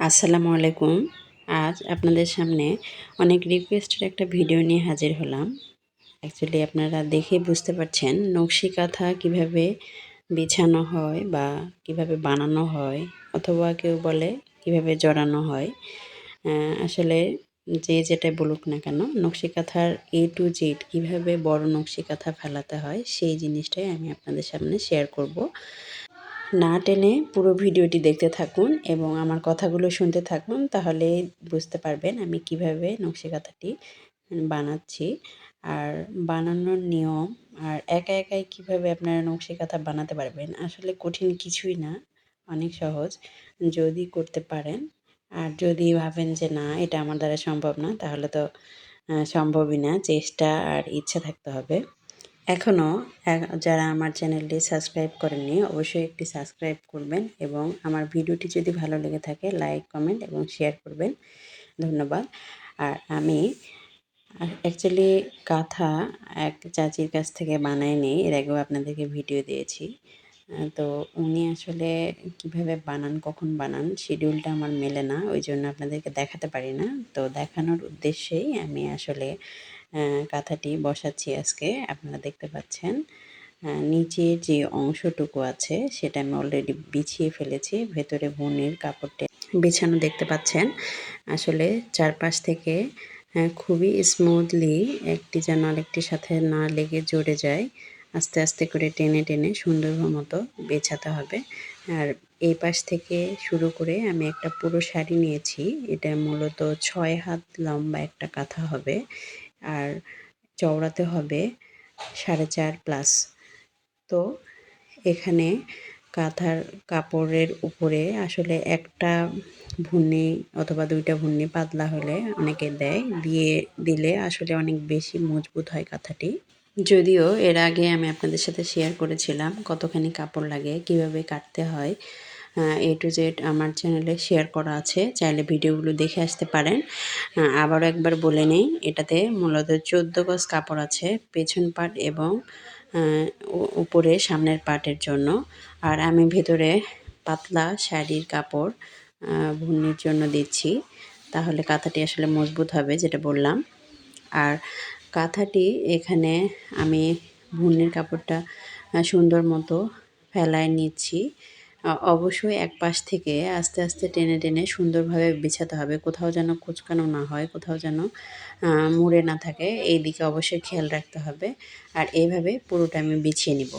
আসসালামু আলাইকুম। আজ আপনাদের সামনে অনেক রিকোয়েস্টের একটা ভিডিও নিয়ে হাজির হলাম। অ্যাকচুয়ালি আপনারা দেখে বুঝতে পারছেন নকশি কাঁথা কীভাবে বিছানো হয় বা কিভাবে বানানো হয়, অথবা কেউ বলে কিভাবে জড়ানো হয়। আসলে যে যেটাই বলুক না কেন, নকশি কাঁথার A to Z কীভাবে বড় নকশি কাঁথা ফেলাতে হয় সেই জিনিসটাই আমি আপনাদের সামনে শেয়ার করব। না টেনে পুরো ভিডিওটি দেখতে থাকুন এবং আমার কথাগুলো শুনতে থাকুন, তাহলে বুঝতে পারবেন আমি কিভাবে নকশি কাঁথাটি বানাচ্ছি আর বানানোর নিয়ম, আর একা একাই কিভাবে আপনারা নকশি কাঁথা বানাতে পারবেন। আসলে কঠিন কিছুই না, অনেক সহজ যদি করতে পারেন। আর যদি ভাবেন যে না এটা আমার দ্বারা সম্ভব না, তাহলে তো সম্ভবই না, চেষ্টা আর ইচ্ছা থাকতে হবে। এখনও যারা আমার চ্যানেলটি সাবস্ক্রাইব করেননি অবশ্যই একটি সাবস্ক্রাইব করবেন এবং আমার ভিডিওটি যদি ভালো লেগে থাকে লাইক, কমেন্ট এবং শেয়ার করবেন। ধন্যবাদ। আর আমি অ্যাকচুয়ালি কাঁথা এক চাচির কাছ থেকে বানায় নিই, এর আগেও আপনাদেরকে ভিডিও দিয়েছি। তো উনি আসলে কিভাবে বানান, কখন বানান শিডিউলটা আমার মেলে না, ওই জন্য আপনাদেরকে দেখাতে পারি না। তো দেখানোর উদ্দেশ্যেই আমি আসলে কাঁথাটি বসাচ্ছি আজকে। আপনারা দেখতে পাচ্ছেন নিচের যে অংশটুকু আছে সেটা আমি অলরেডি বিছিয়ে ফেলেছি, ভেতরে বুনের কাপড়টা বিছানো দেখতে পাচ্ছেন। আসলে চারপাশ থেকে খুবই স্মুথলি একটি যেন আরেকটির সাথে না লেগে জড়ে যায়, আস্তে আস্তে করে টেনে টেনে সুন্দর মতো বেছাতে হবে। আর এই পাশ থেকে শুরু করে আমি একটা পুরো শাড়ি নিয়েছি, এটা মূলত 6 হাত লম্বা একটা কাঁথা হবে আর চওড়াতে হবে 4.5 প্লাস। তো এখানে কাঁথার কাপড়ের উপরে আসলে একটা ভুনি অথবা 2টা ভুনি পাতলা হলে অনেকে দেয়, দিলে আসলে অনেক বেশি মজবুত হয় কাঁথাটি। যদিও এর আগে আমি আপনাদের সাথে শেয়ার করেছিলাম কতখানি কাপড় লাগে, কিভাবে কাটতে হয়, A to Z আমার চ্যানেলে শেয়ার করা আছে, চাইলে ভিডিওগুলো দেখে আসতে পারেন। আবারও একবার বলে নেই, এটাতে মূলত 14 গজ কাপড় আছে পেছন পাট এবং উপরে সামনের পাটের জন্য। আর আমি ভেতরে পাতলা শাড়ির কাপড় ভুনির জন্য দিচ্ছি, তাহলে কাঁথাটি আসলে মজবুত হবে যেটা বললাম। আর কাঁথাটি এখানে আমি ভুনির কাপড়টা সুন্দর মতো ফেলায় নিচ্ছি। অবশ্যই এক পাশ থেকে আস্তে আস্তে টেনে টেনে সুন্দরভাবে বিছাতে হবে, কোথাও যেন কুঁচকানো না হয়, কোথাও যেন মুড়ে না থাকে, এই দিকে অবশ্যই খেয়াল রাখতে হবে। আর এইভাবে পুরোটা আমি বিছিয়ে নিব।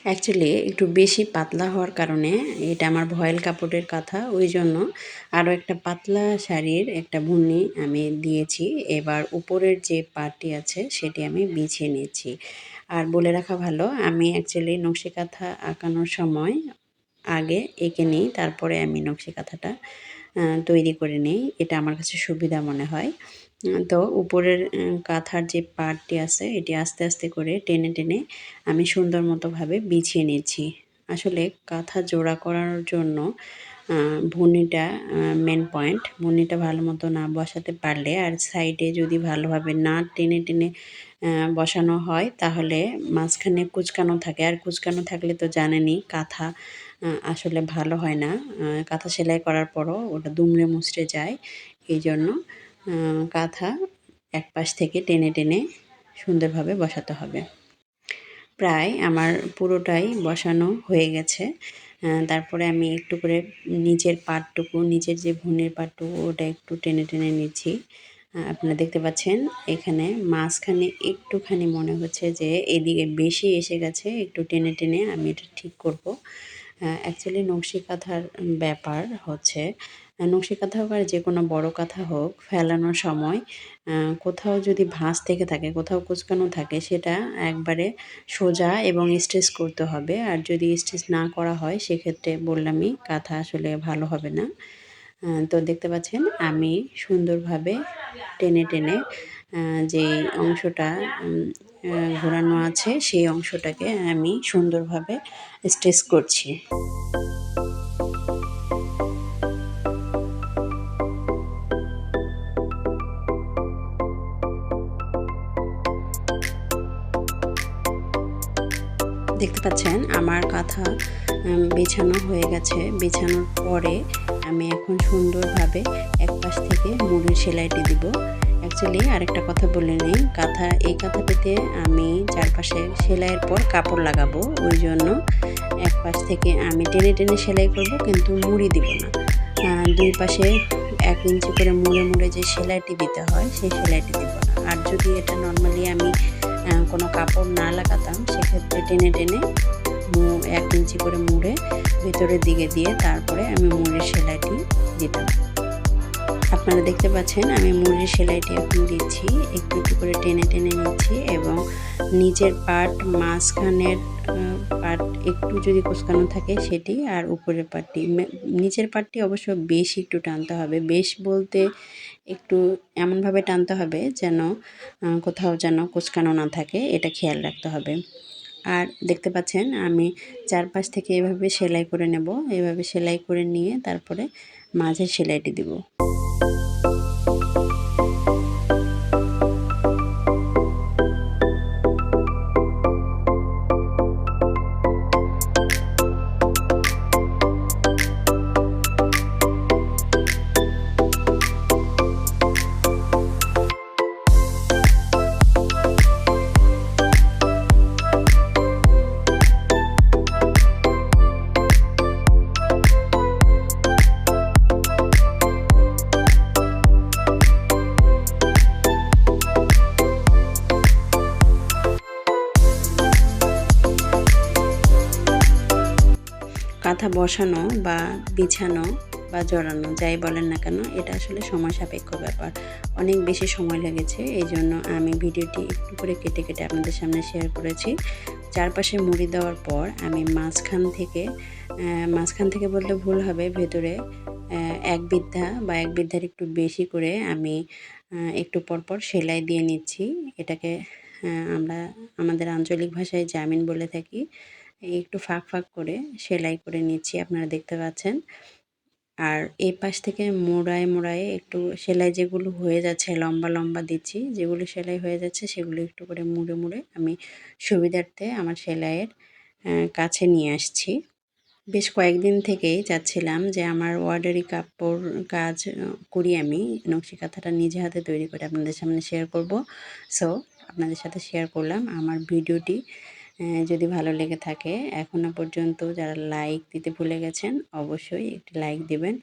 অ্যাকচুয়ালি একটু বেশি পাতলা হওয়ার কারণে, এটা আমার ভয়েল কাপড়ের কাঁথা, ওই জন্য আরও একটা পাতলা শাড়ির একটা ভুনি আমি দিয়েছি। এবার উপরের যে পাটটি আছে সেটি আমি বিছিয়ে নিয়েছি। আর বলে রাখা ভালো, আমি অ্যাকচুয়ালি নকশি কাঁথা আঁকানোর সময় আগে এঁকে নিই, তারপরে আমি নকশি কাঁথাটা তৈরি করে নিই, এটা আমার কাছে সুবিধা মনে হয়। তো উপরের কাঁথার যে পাটটি আছে এটি আস্তে আস্তে করে টেনে টেনে আমি সুন্দর মতোভাবে বিছিয়ে নিচ্ছি। আসলে কাঁথা জোড়া করার জন্য ভুনিটা মেন পয়েন্ট। ভুনিটা ভালো মতো না বসাতে পারলে আর সাইডে যদি ভালোভাবে না টেনে টেনে বসানো হয়, তাহলে মাঝখানে কুঁচকানো থাকে, আর কুঁচকানো থাকলে তো জানেনই কাঁথা আসলে ভালো হয় না। কাঁথা সেলাই করার পরও ওটা দুমড়ে মুচড়ে যায়। এই জন্য কাঁথা এক পাশ থেকে টেনে টেনে সুন্দরভাবে বসাতে হবে। প্রায় আমার পুরোটাই বসানো হয়ে গেছে। তারপরে আমি একটু করে নিচের পাটটুকু, নিচের যে ভুনের পাটটুকু ওটা একটু টেনে টেনে নিচ্ছি। আপনারা দেখতে পাচ্ছেন এখানে মাঝখানে একটুখানি মনে হচ্ছে যে এদিকে বেশি এসে গেছে, একটু টেনে টেনে আমি এটা ঠিক করব। অ্যাকচুয়ালি নকশি কাঁথার ব্যাপার হচ্ছে, নকশি কাঁথা হোক আর যে কোনো বড় কাঁথা হোক, ফেলানোর সময় কোথাও যদি ভাঁজ থেকে থাকে, কোথাও কুঁচকানো থাকে, সেটা একবারে সোজা এবং স্ট্রেচ করতে হবে। আর যদি স্ট্রেচ না করা হয় সেক্ষেত্রে বললামই কাঁথা আসলে ভালো হবে না। তো দেখতে পাচ্ছেন আমি সুন্দরভাবে টেনে টেনে যেই অংশটা ঘোরানো আছে সেই অংশটাকে আমি সুন্দরভাবে স্ট্রেচ করছি। দেখতে পাচ্ছেন আমার কাঁথা বিছানো হয়ে গেছে। বিছানোর পরে আমি এখন সুন্দরভাবে এক পাশ থেকে মুড়ির সেলাইটি দিব। অ্যাকচুয়ালি আরেকটা কথা বলে নিই, এই কাঁথাটিতে আমি চারপাশে সেলাইয়ের পর কাপড় লাগাবো, ওই জন্য এক পাশ থেকে আমি টেনে টেনে সেলাই করব, কিন্তু মুড়ি দিব না। দুই পাশে 1 ইঞ্চি করে মুড়ে মুড়ে যে সেলাইটি দিতে হয় সেই সেলাইটি দিব না। আর যদি এটা নর্মালি আমি কোনো কাপড় না লাগাতাম সেক্ষেত্রে টেনে টেনে 1 ইঞ্চি করে মুড়ে ভিতরের দিকে দিয়ে তারপরে আমি মুড়ির সেলাইটি দিতাম। আপনারা দেখতে পাচ্ছেন আমি মুড়ির সেলাইটি এখন দিচ্ছি, একটু একটু করে টেনে টেনে নিচ্ছি এবং নিচের পার্ট, মাঝখানের পার্ট একটু যদি কুঁচকানো থাকে সেটি, আর উপরের পার্টটি, নিচের পার্টটি অবশ্য বেশ একটু টানতে হবে। বেশ বলতে একটু এমনভাবে টানতে হবে যেন কোথাও যেন কুঁচকানো না থাকে, এটা খেয়াল রাখতে হবে। আর দেখতে পাচ্ছেন আমি চারপাশ থেকে এভাবে সেলাই করে নেব, এভাবে সেলাই করে নিয়ে তারপরে মাঝে সেলাইটি দিব। কাঁথা বসানো বা বিছানো বা জড়ানো যাই বলেন না কেন, এটা আসলে সময় সাপেক্ষ ব্যাপার। অনেক বেশি সময় লেগেছে, এই জন্য আমি ভিডিওটি একটু করে কেটে কেটে আপনাদের সামনে শেয়ার করেছি। চারপাশে মুড়ি দেওয়ার পর আমি মাঝখান থেকে বললে ভুল হবে, ভেতরে 1 বিদ্ধা বা 1 বিদ্ধার একটু বেশি করে আমি একটু পরপর সেলাই দিয়ে নিচ্ছি। এটাকে আমরা আমাদের আঞ্চলিক ভাষায় জামিন বলে থাকি। একটু ফাঁক ফাঁক করে সেলাই করে নিচ্ছি, আপনারা দেখতে পাচ্ছেন। আর এই পাশ থেকে মোড়ায় মোড়ায় একটু সেলাই যেগুলো হয়ে যাচ্ছে, লম্বা লম্বা দিচ্ছি, যেগুলো সেলাই হয়ে যাচ্ছে সেগুলো একটু করে মুড়ে মুড়ে আমি সুবিধার্থে আমার সেলাইয়ের কাছে নিয়ে আসছি। বেশ কয়েকদিন থেকেই চাচ্ছিলাম যে আমার ওয়ার্ডারি কাপড় কাজ করি, আমি নকশি কাঁথাটা নিজে হাতে তৈরি করে আপনাদের সামনে শেয়ার করব। সো আপনাদের সাথে শেয়ার করলাম। আমার ভিডিওটি যদি ভালো লেগে থাকে, এখনও পর্যন্ত যারা লাইক দিতে ভুলে গেছেন অবশ্যই একটি লাইক দিবেন।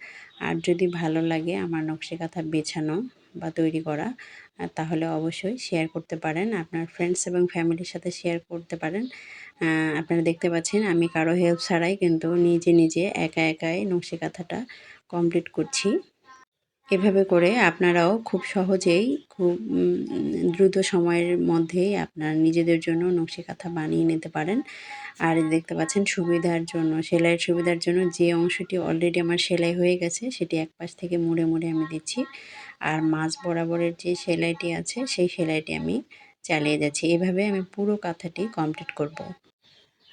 আর যদি ভালো লাগে আমার নকশি কাঁথা বেছানো বা তৈরি করা, তাহলে অবশ্যই শেয়ার করতে পারেন, আপনার ফ্রেন্ডস এবং ফ্যামিলির সাথে শেয়ার করতে পারেন। আপনারা দেখতে পাচ্ছেন আমি কারো হেল্প ছাড়াই কিন্তু নিজে নিজে একা একাই নকশি কাঁথাটা কমপ্লিট করছি। এভাবে করে আপনারাও খুব সহজেই, খুব দ্রুত সময়ের মধ্যেই আপনার নিজেদের জন্য নকশি কাঁথা বানিয়ে নিতে পারেন। আর দেখতে পাচ্ছেন সুবিধার জন্য, সেলাইয়ের সুবিধার জন্য যে অংশটি অলরেডি আমার সেলাই হয়ে গেছে সেটি এক পাশ থেকে মুড়ে মুড়ে আমি দিচ্ছি, আর মাঝ বরাবরের যে সেলাইটি আছে সেই সেলাইটি আমি চালিয়ে যাচ্ছি। এভাবে আমি পুরো কাঁথাটি কমপ্লিট করব।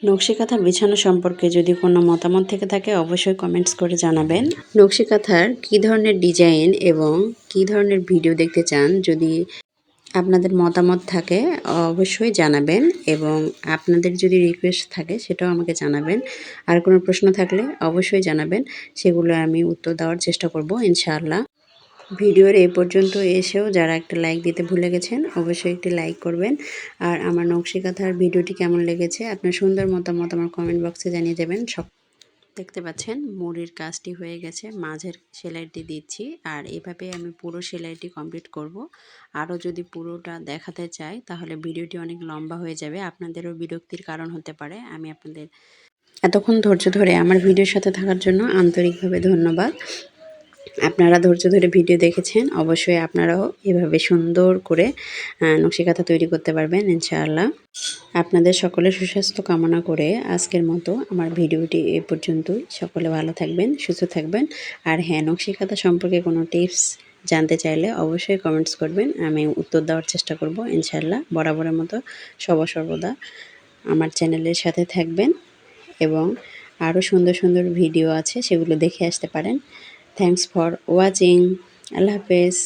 নকশি কাঁথা বিছানো সম্পর্কে যদি কোনো মতামত থেকে থাকে অবশ্যই কমেন্টস করে জানাবেন। নকশি কাঁথার কী ধরনের ডিজাইন এবং কী ধরনের ভিডিও দেখতে চান যদি আপনাদের মতামত থাকে অবশ্যই জানাবেন, এবং আপনাদের যদি রিকোয়েস্ট থাকে সেটাও আমাকে জানাবেন। আর কোনো প্রশ্ন থাকলে অবশ্যই জানাবেন, সেগুলো আমি উত্তর দেওয়ার চেষ্টা করব ইনশাআল্লাহ। ভিডিওর এই পর্যন্ত এসেও যারা একটা লাইক দিতে ভুলে গেছেন অবশ্যই একটি লাইক করবেন। আর আমার নকশি কাঁথার ভিডিওটি কেমন লেগেছে আপনার সুন্দর মতামত আমার কমেন্ট বক্সে জানিয়ে দেবেন। দেখতে পাচ্ছেন মুড়ির কাজটি হয়ে গেছে, মাঝের সেলাইটি দিচ্ছি আর এভাবে আমি পুরো সেলাইটি কমপ্লিট করব। আরও যদি পুরোটা দেখাতে চাই তাহলে ভিডিওটি অনেক লম্বা হয়ে যাবে, আপনাদেরও বিরক্তির কারণ হতে পারে। আমি আপনাদের এতক্ষণ ধৈর্য ধরে আমার ভিডিওর সাথে থাকার জন্য আন্তরিকভাবে ধন্যবাদ। আপনারা ধৈর্য ধরে ভিডিও দেখেছেন, অবশ্যই আপনারাও এভাবে সুন্দর করে নকশি কাঁথা তৈরি করতে পারবেন ইনশাআল্লাহ। আপনাদের সকলের সুস্বাস্থ্য কামনা করে আজকের মতো আমার ভিডিওটি এ পর্যন্তই। সকলে ভালো থাকবেন, সুস্থ থাকবেন। আর হ্যাঁ, নকশি কাঁথা সম্পর্কে কোনো টিপস জানতে চাইলে অবশ্যই কমেন্টস করবেন, আমি উত্তর দেওয়ার চেষ্টা করব ইনশাআল্লাহ। বরাবরের মতো সর্বদা আমার চ্যানেলের সাথে থাকবেন এবং আরও সুন্দর সুন্দর ভিডিও আছে, সেগুলো দেখে আসতে পারেন। Thanks for watching. আল্লাহ হাফেজ।